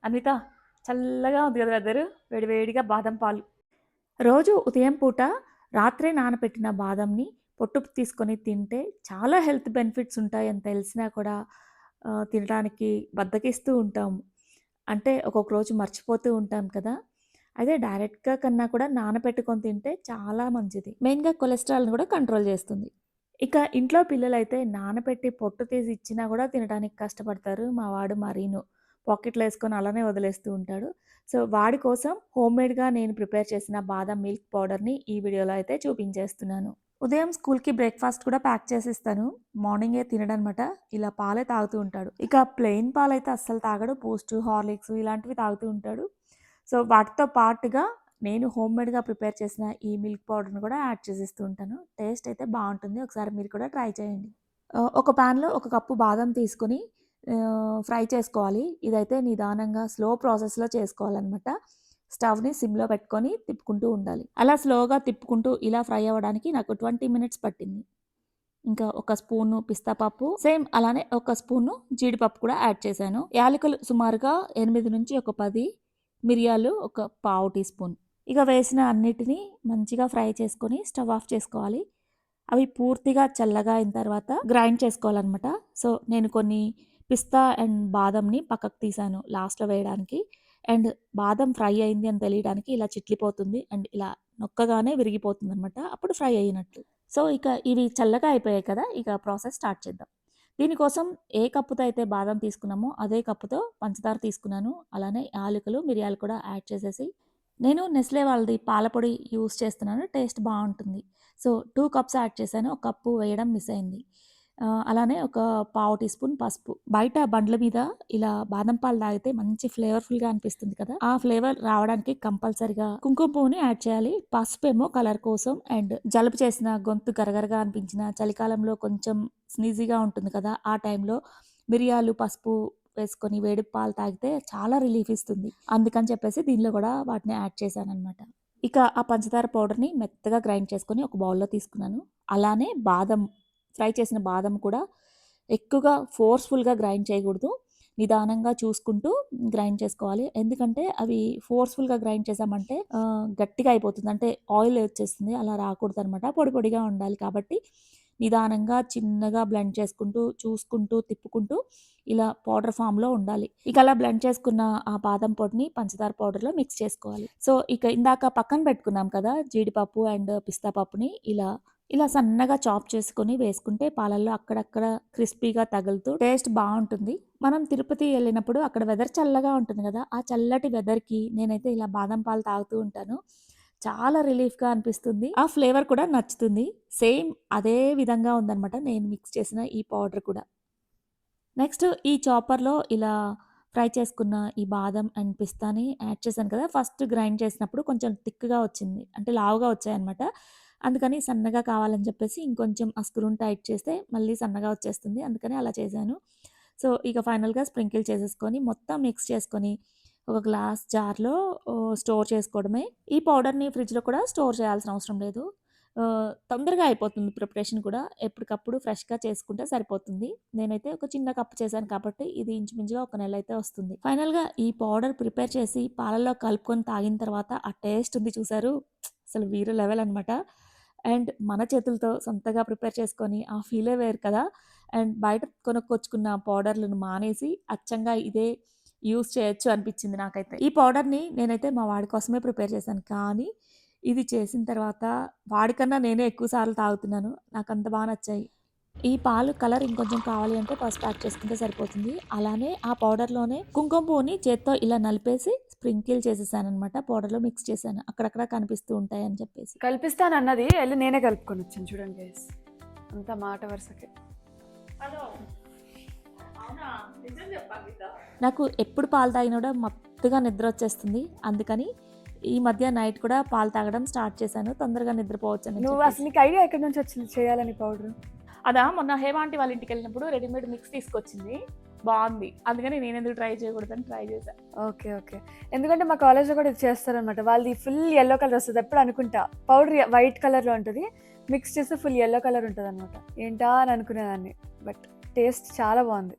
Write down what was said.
అన్విత, చల్లగా ఉంది కదా వెదరు. వేడివేడిగా బాదం పాలు. రోజు ఉదయం పూట రాత్రే నానబెట్టిన బాదంని పొట్టు తీసుకొని తింటే చాలా హెల్త్ బెనిఫిట్స్ ఉంటాయని తెలిసినా కూడా తినడానికి బద్ధకిస్తూ ఉంటాము. అంటే ఒక్కొక్క రోజు మర్చిపోతూ ఉంటాం కదా! అదే డైరెక్ట్‌గా కన్నా కూడా నానబెట్టుకొని తింటే చాలా మంచిది. మెయిన్‌గా కొలెస్ట్రాల్‌ని కూడా కంట్రోల్ చేస్తుంది. ఇక ఇంట్లో పిల్లలైతే నానబెట్టి పొట్టు తీసి ఇచ్చినా గూడా తినడానికి కష్టపడతారు. మా వాడు మరీను. పాకెట్‌లో యేసుకొని అలానే వదిలేస్తూ ఉంటాడు. సో, వాడి కోసం హోమ్‌మేడ్‌గా నేను ప్రిపేర్ చేసిన బాదం మిల్క్ పౌడర్‌ని ఈ వీడియోలో అయితే చూపించేస్తున్నాను. ఉదయం స్కూల్‌కి బ్రేక్‌ఫాస్ట్ కూడా ప్యాక్ చేసిస్తాను. మార్నింగే తినడనమాట. ఇలా పాలే తాగుతూ ఉంటాడు. ఇక ప్లెయిన్ పాలైతే అస్సలు తాగడు. బూస్టు, హార్లిక్స్ ఇలాంటివి తాగుతూ ఉంటాడు. సో, వాటితో పాటుగా నేను హోమ్‌మేడ్‌గా ప్రిపేర్ చేసిన ఈ మిల్క్ పౌడర్‌ని కూడా యాడ్ చేసేస్తూ ఉంటాను. టేస్ట్ అయితే బావుంటుంది. ఒకసారి మీరు కూడా ట్రై చేయండి. ఒక పాన్‌లో ఒక కప్పు బాదం తీసుకొని ఫ్రై చేసుకోవాలి. ఇదైతే నిదానంగా స్లో ప్రాసెస్‌లో చేసుకోవాలనమాట. స్టవ్‌ని సిమ్‌లో పెట్టుకొని తిప్పుకుంటూ ఉండాలి. అలా స్లోగా తిప్పుకుంటూ ఇలా ఫ్రై అవ్వడానికి నాకు 20 మినిట్స్ పట్టింది. ఇంకా ఒక స్పూను పిస్తా పప్పు, సేమ్ అలానే ఒక స్పూను జీడిపప్పు కూడా యాడ్ చేశాను. యాలకులు సుమారుగా 8 నుంచి ఒక 10, మిరియాలు ఒక పావు టీ స్పూన్. ఇక వేసిన అన్నిటిని మంచిగా ఫ్రై చేసుకొని స్టవ్ ఆఫ్ చేసుకోవాలి. అవి పూర్తిగా చల్లగా అయిన తర్వాత గ్రైండ్ చేసుకోవాలనమాట. సో, నేను కొన్ని పిస్తా అండ్ బాదంని పక్కకు తీశాను లాస్ట్‌లో వేయడానికి. అండ్ బాదం ఫ్రై అయింది అని తెలియడానికి ఇలా చిట్లిపోతుంది. అండ్ ఇలా నొక్కగానే విరిగిపోతుందనమాట. అప్పుడు ఫ్రై అయినట్టు. సో, ఇక ఇవి చల్లగా అయిపోయాయి కదా! ఇక ప్రాసెస్ స్టార్ట్ చేద్దాం. దీనికోసం ఏ కప్పుతో అయితే బాదం తీసుకున్నామో అదే కప్పుతో పంచదార తీసుకున్నాను. అలానే యాలకులు, మిరియాలు కూడా యాడ్ చేసేసి నేను నెస్లే వాళ్ళది పాల పొడి యూజ్ చేస్తున్నాను. టేస్ట్ బావుంటుంది. సో, 2 కప్స్ యాడ్ చేశాను. ఒక కప్పు వేయడం మిస్ అయింది. అలానే ఒక పావు టీ స్పూన్ పసుపు. బయట బండ్ల మీద ఇలా బాదం పాలు తాగితే మంచి ఫ్లేవర్‌ఫుల్‌గా అనిపిస్తుంది కదా! ఆ ఫ్లేవర్ రావడానికి కంపల్సరీగా కుంకుమ పువ్వుని యాడ్ చేయాలి. పసుపేమో కలర్ కోసం అండ్ జలుబు చేసిన, గొంతు గరగరగా అనిపించిన, చలికాలంలో కొంచెం స్నీజీగా ఉంటుంది కదా! ఆ టైంలో మిరియాలు, పసుపు వేసుకొని వేడి పాలు తాగితే చాలా రిలీఫ్ ఇస్తుంది. అందుకని చెప్పేసి దీనిలో కూడా వాటిని యాడ్ చేశాననమాట. ఇక ఆ పంచదార పౌడర్‌ని మెత్తగా గ్రైండ్ చేసుకొని ఒక బౌల్‌లో తీసుకున్నాను. అలానే బాదం ఫ్రై చేసిన బాదం కూడా ఎక్కువగా ఫోర్స్‌ఫుల్‌గా గ్రైండ్ చేయకూడదు. నిదానంగా చూసుకుంటూ గ్రైండ్ చేసుకోవాలి. ఎందుకంటే అవి ఫోర్స్‌ఫుల్‌గా గ్రైండ్ చేశామంటే గట్టిగా అయిపోతుంది. అంటే ఆయిల్ వచ్చేస్తుంది. అలా రాకూడదనమాట. పొడి పొడిగా ఉండాలి కాబట్టి నిదానంగా చిన్నగా బ్లెండ్ చేసుకుంటూ, చూసుకుంటూ, తిప్పుకుంటూ ఇలా పౌడర్ ఫామ్‌లో ఉండాలి. ఇక అలా బ్లెండ్ చేసుకున్న ఆ బాదం పొడిని పంచదార పౌడర్‌లో మిక్స్ చేసుకోవాలి. సో, ఇక ఇందాక పక్కన పెట్టుకున్నాం కదా! జీడిపప్పు అండ్ పిస్తా పప్పుని ఇలా సన్నగా చాప్ చేసుకొని వేసుకుంటే పాలల్లో అక్కడక్కడ క్రిస్పీగా తగులుతూ టేస్ట్ బావుంటుంది. మనం తిరుపతి ఎళ్ళినప్పుడు అక్కడ వెదర్ చల్లగా ఉంటుంది గదా! ఆ చల్లటి వెదర్‌కి నేనైతే ఇలా బాదం పాలు తాగుతూ ఉంటాను. చాలా రిలీఫ్‌గా అనిపిస్తుంది. ఆ ఫ్లేవర్ కూడా నచ్చుతుంది. సేమ్ అదే విధంగా ఉందనమాట నేను మిక్స్ చేసిన ఈ పౌడర్ కూడా. నెక్స్ట్ ఈ చాపర్‌లో ఇలా ఫ్రై చేసుకున్న ఈ బాదం అండ్ పిస్తాని యాడ్ చేశాను కదా! ఫస్ట్ గ్రైండ్ చేసినప్పుడు కొంచెం థిక్‌గా వచ్చింది. అంటే లావుగా వచ్చాయన్నమాట. అందుకని సన్నగా కావాలని చెప్పేసి ఇంకొంచెం ఆ స్క్రూని టైట్ చేస్తే మళ్ళీ సన్నగా వచ్చేస్తుంది. అందుకని అలా చేశాను. సో, ఇక ఫైనల్‌గా స్ప్రింకిల్ చేసేసుకొని మొత్తం మిక్స్ చేసుకొని ఒక గ్లాస్ జార్‌లో స్టోర్ చేసుకోవడమే. ఈ పౌడర్‌ని ఫ్రిడ్జ్‌లో కూడా స్టోర్ చేయాల్సిన అవసరం లేదు. తొందరగా అయిపోతుంది ప్రిపరేషన్ కూడా. ఎప్పటికప్పుడు ఫ్రెష్‌గా చేసుకుంటే సరిపోతుంది. నేనైతే ఒక చిన్న కప్ చేశాను కాబట్టి ఇది ఇంచుమించుగా ఒక నెలైతే వస్తుంది. ఫైనల్‌గా ఈ పౌడర్ ప్రిపేర్ చేసి పాలల్లో కలుపుకొని తాగిన తర్వాత ఆ టేస్ట్ ఉంది చూసారు, అసలు వేరే లెవెల్ అనమాట. అండ్ మన చేతులతో సొంతగా ప్రిపేర్ చేసుకొని ఆ ఫీలే వేరు కదా! అండ్ బయట కొనుక్కొచ్చుకున్న పౌడర్‌లను మానేసి అచ్చంగా ఇదే యూజ్ చేయొచ్చు అనిపించింది నాకైతే. ఈ పౌడర్‌ని నేనైతే మా వాడి కోసమే ప్రిపేర్ చేశాను. కానీ ఇది చేసిన తర్వాత వాడికన్నా నేనే ఎక్కువ సార్లు తాగుతున్నాను. నాకంత బా నచ్చాయి. ఈ పాలు కలర్ ఇంకొంచెం కావాలి అంటే పసుపు యాడ్ చేసుకుంటే సరిపోతుంది. అలానే ఆ పౌడర్‌లోనే కుంకుమ పువ్వుని చేత్తో ఇలా నలిపేసి స్ప్రింకిల్ చేసేసాననమాట. పౌడర్‌లో మిక్స్ చేశాను. అక్కడక్కడ కనిపిస్తూ ఉంటాయని చెప్పేసి. కల్పిస్తానన్నది ఎళ్లి నేనే కలుపుకొనొచ్చాను చూడండి గైస్. అంతా మాట వరుసకే. హలో. అవునా? నిజం చెప్పు అన్విత. నాకు ఎప్పుడు పాలు తాగినా కూడా మత్తుగా నిద్రొచ్చేస్తుంది. అందుకని ఈ మధ్య నైట్ కూడా పాలు తాగడం స్టార్ట్ చేశాను. తొందరగా నిద్రపోవచ్చని నువ్వు చెప్పేసి. అసలు నీకు ఐడియా ఎక్కడి నుంచి వచ్చింది చేయాలని పౌడరు? అదా మొన్న హేమ ఆంటీ వాళ్ళ ఇంటికెళ్ళినప్పుడు రెడీమేడ్ మిక్స్ తీసుకొచ్చింది. బావుంది. అందుకని నేనెందుకు ట్రై చేయకూడదని ట్రై చేశా. ఓకే. ఓకే. ఎందుకంటే మా కాలేజ్‌లో కూడా ఇది చేస్తారనమాట. వాళ్ళది ఫుల్ యెల్లో కలర్ వస్తది. ఎప్పుడు అనుకుంటా. పౌడర్ వైట్ కలర్‌లో ఉంటది. మిక్స్ చేస్తే ఫుల్ యెల్లో కలర్ ఉంటదనమాట. ఏంటా అని అనుకునేదాన్ని. బట్ టేస్ట్ చాలా బావుంది.